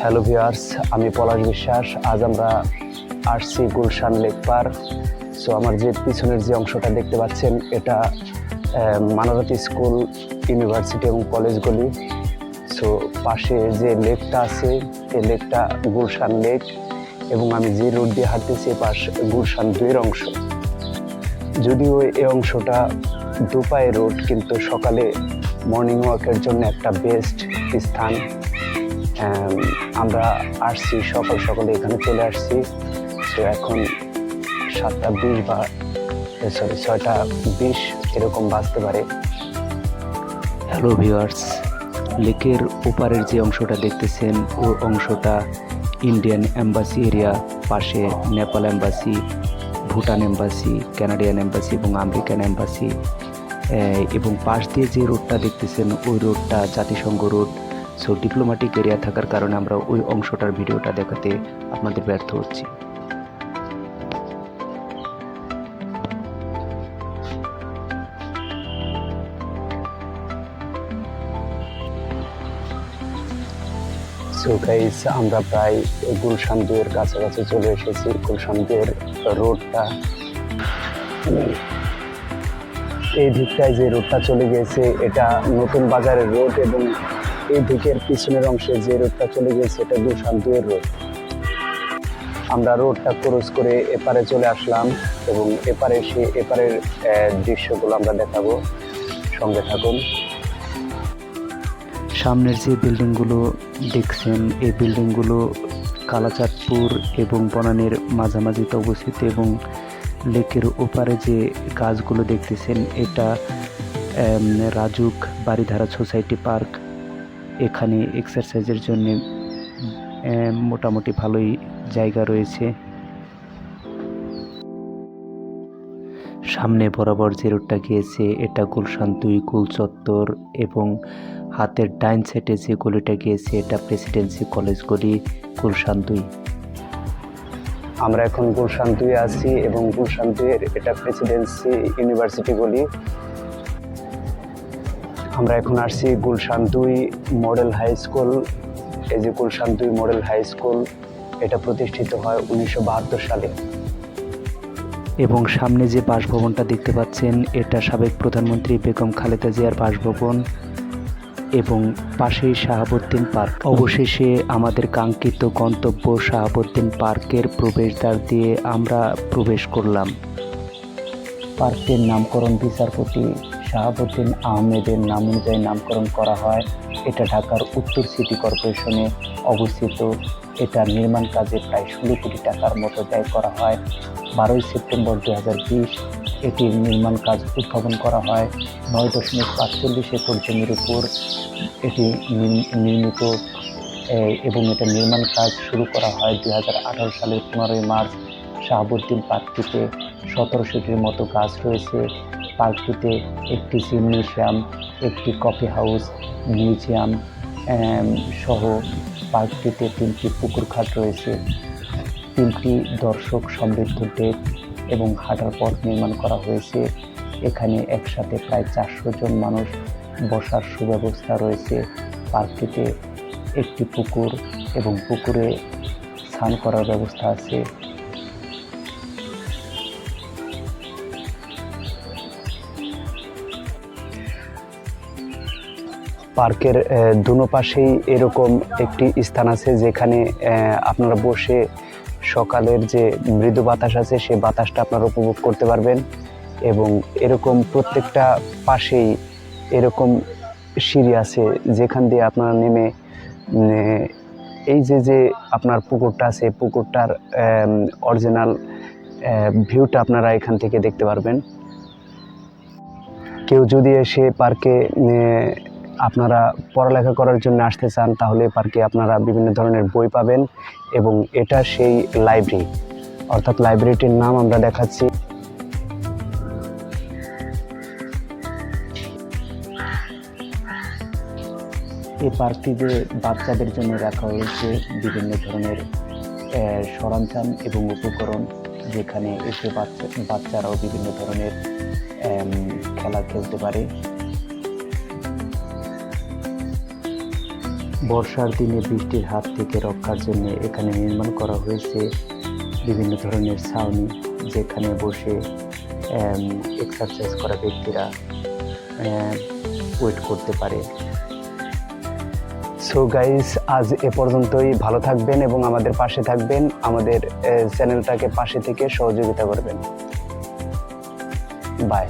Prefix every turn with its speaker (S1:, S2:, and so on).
S1: Hello viewers, আমি পলাশ বিশ্বাস। আজ আমরা আসছি গুলশান লেক পার্ক। সো আমার যে পিছনের যে অংশটা দেখতে পাচ্ছেন, এটা মানবতী স্কুল, ইউনিভার্সিটি এবং কলেজগুলি। সো পাশে যে লেকটা আছে, এই লেকটা গুলশান লেক, এবং আমি যে রোড দিয়ে হাঁটতেছি পাশ গুলশান 2-এর অংশ। যদিও এই অংশটা দুপায়ে রোড, কিন্তু সকালে মর্নিং ওয়াকের জন্য একটা বেস্ট স্থান। আমরা আসছি সকালে এখানে চলে আসছি। তো এখন 7:20 বা 6:20 এরকম বাজতে পারে।
S2: হ্যালো ভিউয়ার্স, লেকের ওপারের যে অংশটা দেখতেছেন, ওই অংশটা ইন্ডিয়ান এম্বাসি এরিয়া। পাশে Nepal embassy, Bhutan embassy, Canadian embassy এবং আমেরিকান এম্বাসি। এবং পাশ দিয়ে যে রোডটা দেখতেছেন, ওই রোডটা জাতিসংঘ রোড। সো ডিপ্লোম্যাটিক এরিয়া থাকার কারণে আমরা ওই অংশটার ভিডিওটা দেখাতে আপনাদের ব্যর্থ হচ্ছি।
S1: সো গাইস, আমরা প্রায় গুলশান 2-এর কাছাকাছি চলে এসেছি। গুলশান 2-এর রোডটা, এই দিকটায় যে রোডটা চলে গিয়েছে, এটা নতুন বাজারের রোড, এবং এই দিকের পিছনের অংশে যে রোডটা চলে গিয়েছে, এটা গুলশান 2-এর রোড। আমরা রোডটা ক্রস করে এপারে চলে আসলাম, এবং এপারে এসে এপারের দৃশ্যগুলো আমরা দেখাবো। সঙ্গে থাকুন।
S2: সামনের যে বিল্ডিংগুলো দেখছেন, এই বিল্ডিংগুলো কালাচাঁদপুর এবং বনানীর মাঝামাঝিতে অবস্থিত, এবং লেকের ওপারে যে গাছগুলো দেখতেছেন, এটা রাজুক বাড়িধারা সোসাইটি পার্ক। এখানে এক্সারসাইজের জন্য মোটামুটি ভালোই জায়গা রয়েছে। সামনে বরাবর যে রোডটা গিয়েছে, এটা গুলশান 2 কুল চত্বর, এবং হাতের ডাইন সাইডে যে গলিটা গিয়েছে, এটা প্রেসিডেন্সি কলেজ গলি, গুলশান 2।
S1: আমরা এখন গুলশান 2-এ আছি, এবং গুলশান 2-এর এটা প্রেসিডেন্সি ইউনিভার্সিটি গলি। আমরা এখন আসছি গুলশান 2 মডেল হাই স্কুল। এই যে গুলশান 2 মডেল হাই স্কুল, এটা প্রতিষ্ঠিত হয় 1972 সালে।
S2: এবং সামনে যে বাসভবনটা দেখতে পাচ্ছেন, এটা সাবেক প্রধানমন্ত্রী বেগম খালেদা জিয়ার বাসভবন, এবং পাশেই শাহাবুদ্দিন পার্ক। অবশেষে আমাদের কাঙ্ক্ষিত গন্তব্য শাহাবুদ্দিন পার্কের প্রবেশদ্বার দিয়ে আমরা প্রবেশ করলাম। পার্কের নামকরণ বিচারপতি শাহাবুদ্দিন আহমেদের নাম অনুযায়ী নামকরণ করা হয়। এটা ঢাকার উত্তর সিটি কর্পোরেশনে অবস্থিত। এটা নির্মাণ কাজে প্রায় 16 কোটি টাকার মতো ব্যয় করা হয়। 12 সেপ্টেম্বর 2020 এটির নির্মাণ কাজ উদ্ভাবন করা হয়। 9.45 একর জমির উপর এটি নির্মিত, এবং এটা নির্মাণ কাজ শুরু করা হয় 2018 সালের 15 মার্চ। শাহাবুদ্দিন পার্কটিতে 1700টির মতো গাছ রয়েছে। পার্কটিতে একটি জিমনেশিয়াম, একটি কফি হাউস, মিউজিয়াম সহ পার্কটিতে 3টি পুকুর ঘাট রয়েছে, 3টি দর্শক সমৃদ্ধ ডেক এবং হাঁটার পথ নির্মাণ করা হয়েছে। এখানে একসাথে প্রায় 400 জন মানুষ বসার সুব্যবস্থা রয়েছে। পার্কটিতে একটি পুকুর এবং পুকুরে স্নান করার ব্যবস্থা আছে।
S1: পার্কের দুনো পাশেই এরকম একটি স্থান আছে, যেখানে আপনারা বসে সকালের যে মৃদু বাতাস আছে, সেই বাতাসটা আপনারা উপভোগ করতে পারবেন। এবং এরকম প্রত্যেকটা পাশেই এরকম সিঁড়ি আছে, যেখান দিয়ে আপনারা নেমে এই যে আপনার পুকুরটা আছে, পুকুরটার অরিজিনাল ভিউটা আপনারা এখান থেকে দেখতে পারবেন। কেউ যদি এসে পার্কে আপনারা পড়ালেখা করার জন্য আসতে চান, তাহলে পার্কে আপনারা বিভিন্ন ধরনের বই পাবেন, এবং এটা সেই লাইব্রেরি, অর্থাৎ লাইব্রেরিটির নাম আমরা দেখাচ্ছি।
S2: এই পার্কটিতে বাচ্চাদের জন্য রাখা হয়েছে বিভিন্ন ধরনের সরঞ্জাম এবং উপকরণ, যেখানে এসে বাচ্চারাও বিভিন্ন ধরনের খেলা খেলতে পারে। বর্ষার দিনে বৃষ্টির হাত থেকে রক্ষার জন্য এখানে নির্মাণ করা হয়েছে বিভিন্ন ধরনের ছাউনি, যেখানে বসে এক্সারসাইজ করা ব্যক্তিরা ওয়েট করতে পারে।
S1: সো গাইস, আজ এ পর্যন্তই। ভালো থাকবেন এবং আমাদের পাশে থাকবেন, আমাদের চ্যানেলটাকে পাশে থেকে সহযোগিতা করবেন। বাই।